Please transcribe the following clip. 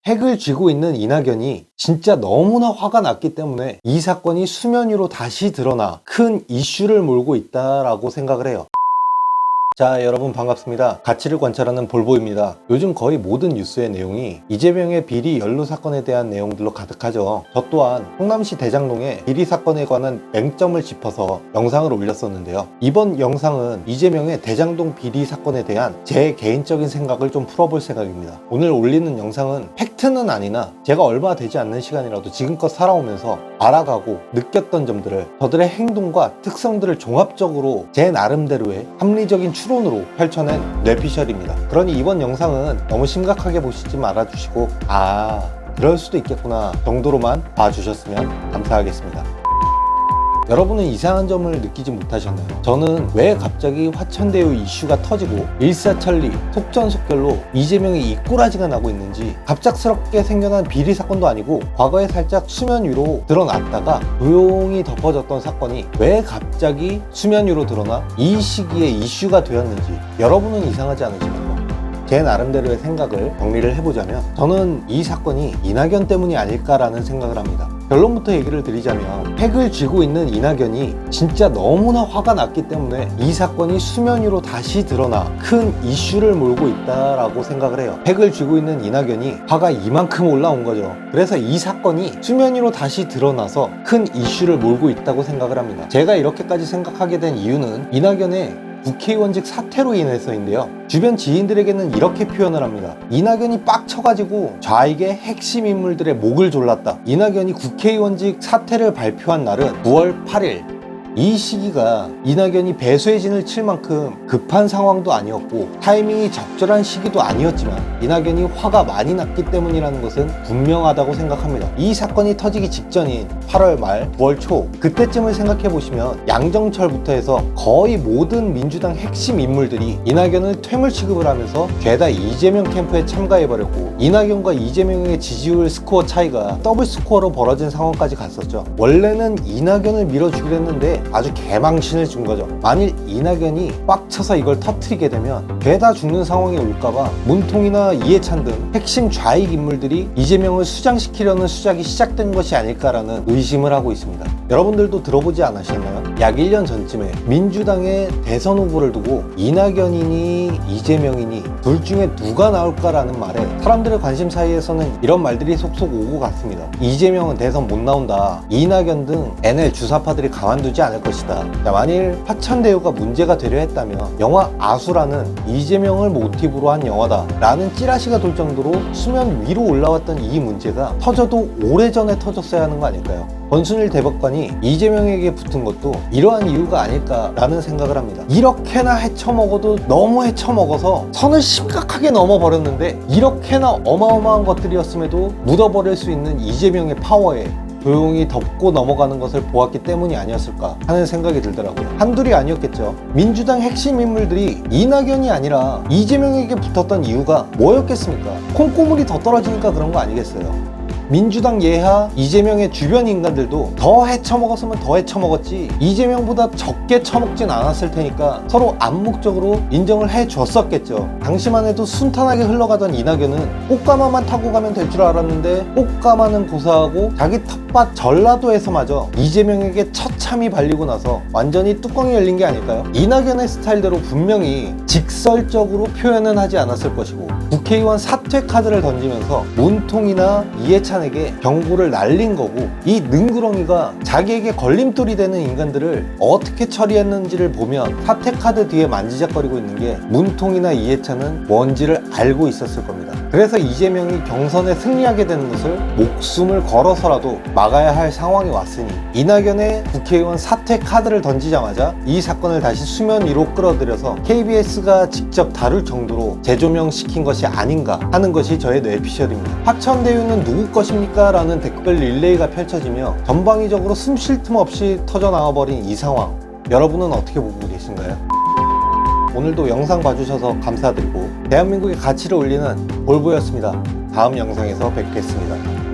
핵을 쥐고 있는 이낙연이 진짜 너무나 화가 났기 때문에 이 사건이 수면 위로 다시 드러나 큰 이슈를 몰고 있다라고 생각을 해요. 자, 여러분 반갑습니다. 가치를 관찰하는 볼보입니다. 요즘 거의 모든 뉴스의 내용이 이재명의 비리 연루 사건에 대한 내용들로 가득하죠. 저 또한 성남시 대장동의 비리 사건에 관한 맹점을 짚어서 영상을 올렸었는데요. 이번 영상은 이재명의 대장동 비리 사건에 대한 제 개인적인 생각을 좀 풀어볼 생각입니다. 오늘 올리는 영상은 팩트는 아니나 제가 얼마 되지 않는 시간이라도 지금껏 살아오면서 알아가고 느꼈던 점들을, 저들의 행동과 특성들을 종합적으로 제 나름대로의 합리적인 추론으로 펼쳐낸 뇌피셜입니다. 그러니 이번 영상은 너무 심각하게 보시지 말아주시고 그럴 수도 있겠구나 정도로만 봐주셨으면 감사하겠습니다. 여러분은 이상한 점을 느끼지 못하셨나요? 저는 왜 갑자기 화천대유 이슈가 터지고 일사천리 속전속결로 이재명이 이꼬라지가 나고 있는지, 갑작스럽게 생겨난 비리 사건도 아니고 과거에 살짝 수면 위로 드러났다가 조용히 덮어졌던 사건이 왜 갑자기 수면 위로 드러나 이 시기에 이슈가 되었는지 여러분은 이상하지 않으십니까? 제 나름대로의 생각을 정리를 해보자면 저는 이 사건이 이낙연 때문이 아닐까라는 생각을 합니다. 결론부터 얘기를 드리자면 핵을 쥐고 있는 이낙연이 진짜 너무나 화가 났기 때문에 이 사건이 수면 위로 다시 드러나 큰 이슈를 몰고 있다라고 생각을 해요. 핵을 쥐고 있는 이낙연이 화가 이만큼 올라온 거죠. 그래서 이 사건이 수면 위로 다시 드러나서 큰 이슈를 몰고 있다고 생각을 합니다. 제가 이렇게까지 생각하게 된 이유는 이낙연의 국회의원직 사퇴로 인해서인데요. 주변 지인들에게는 이렇게 표현을 합니다. 이낙연이 빡쳐가지고 좌익의 핵심 인물들의 목을 졸랐다. 이낙연이 국회의원직 사퇴를 발표한 날은 9월 8일. 이 시기가 이낙연이 배수의 진을 칠 만큼 급한 상황도 아니었고 타이밍이 적절한 시기도 아니었지만 이낙연이 화가 많이 났기 때문이라는 것은 분명하다고 생각합니다. 이 사건이 터지기 직전인 8월 말 9월 초 그때쯤을 생각해 보시면 양정철부터 해서 거의 모든 민주당 핵심 인물들이 이낙연을 퇴물 취급을 하면서 죄다 이재명 캠프에 참가해버렸고 이낙연과 이재명의 지지율 스코어 차이가 더블 스코어로 벌어진 상황까지 갔었죠. 원래는 이낙연을 밀어주기로 했는데 아주 개망신을 준 거죠. 만일 이낙연이 빡쳐서 이걸 터트리게 되면 죄다 죽는 상황이 올까봐 문통이나 이해찬 등 핵심 좌익 인물들이 이재명을 수장시키려는 수작이 시작된 것이 아닐까라는 의심을 하고 있습니다. 여러분들도 들어보지 않으셨나요? 약 1년 전쯤에 민주당의 대선 후보를 두고 이낙연이니 이재명이니 둘 중에 누가 나올까라는 말에 사람들의 관심 사이에서는 이런 말들이 속속 오고 갔습니다. 이재명은 대선 못 나온다. 이낙연 등 NL 주사파들이 가만두지 않을 것이다. 자, 만일 화천대유가 문제가 되려 했다면 영화 아수라는 이재명을 모티브로 한 영화다 라는 찌라시가 돌 정도로 수면 위로 올라왔던 이 문제가 터져도 오래전에 터졌어야 하는 거 아닐까요? 권순일 대법관이 이재명에게 붙은 것도 이러한 이유가 아닐까라는 생각을 합니다. 이렇게나 헤쳐먹어도 너무 헤쳐먹어서 선을 심각하게 넘어버렸는데 이렇게나 어마어마한 것들이었음에도 묻어버릴 수 있는 이재명의 파워에 조용히 덮고 넘어가는 것을 보았기 때문이 아니었을까 하는 생각이 들더라고요. 한둘이 아니었겠죠. 민주당 핵심 인물들이 이낙연이 아니라 이재명에게 붙었던 이유가 뭐였겠습니까? 콩고물이 더 떨어지니까 그런 거 아니겠어요? 민주당 예하 이재명의 주변 인간들도 더 헤쳐먹었으면 더 헤쳐먹었지 이재명보다 적게 처먹진 않았을 테니까 서로 암묵적으로 인정을 해줬었겠죠. 당시만 해도 순탄하게 흘러가던 이낙연은 꽃가마만 타고 가면 될 줄 알았는데 꽃가마는 고사하고 자기 텃밭 전라도에서마저 이재명에게 처참히 발리고 나서 완전히 뚜껑이 열린 게 아닐까요? 이낙연의 스타일대로 분명히 직설적으로 표현은 하지 않았을 것이고 국회의원 사퇴 카드를 던지면서 문통이나 이해찬에게 경고를 날린 거고 이 능구렁이가 자기에게 걸림돌이 되는 인간들을 어떻게 처리했는지를 보면 사퇴 카드 뒤에 만지작거리고 있는 게 문통이나 이해찬은 뭔지를 알고 있었을 겁니다. 그래서 이재명이 경선에 승리하게 되는 것을 목숨을 걸어서라도 막아야 할 상황이 왔으니 이낙연의 국회의원 사퇴 카드를 던지자마자 이 사건을 다시 수면 위로 끌어들여서 KBS가 직접 다룰 정도로 재조명시킨 것이 아닌가 하는 것이 저의 뇌피셜입니다. 화천대유는 누구 것입니까? 라는 댓글 릴레이가 펼쳐지며 전방위적으로 숨 쉴 틈 없이 터져나와버린 이 상황, 여러분은 어떻게 보고 계신가요? 오늘도 영상 봐주셔서 감사드리고 대한민국의 가치를 올리는 볼보였습니다. 다음 영상에서 뵙겠습니다.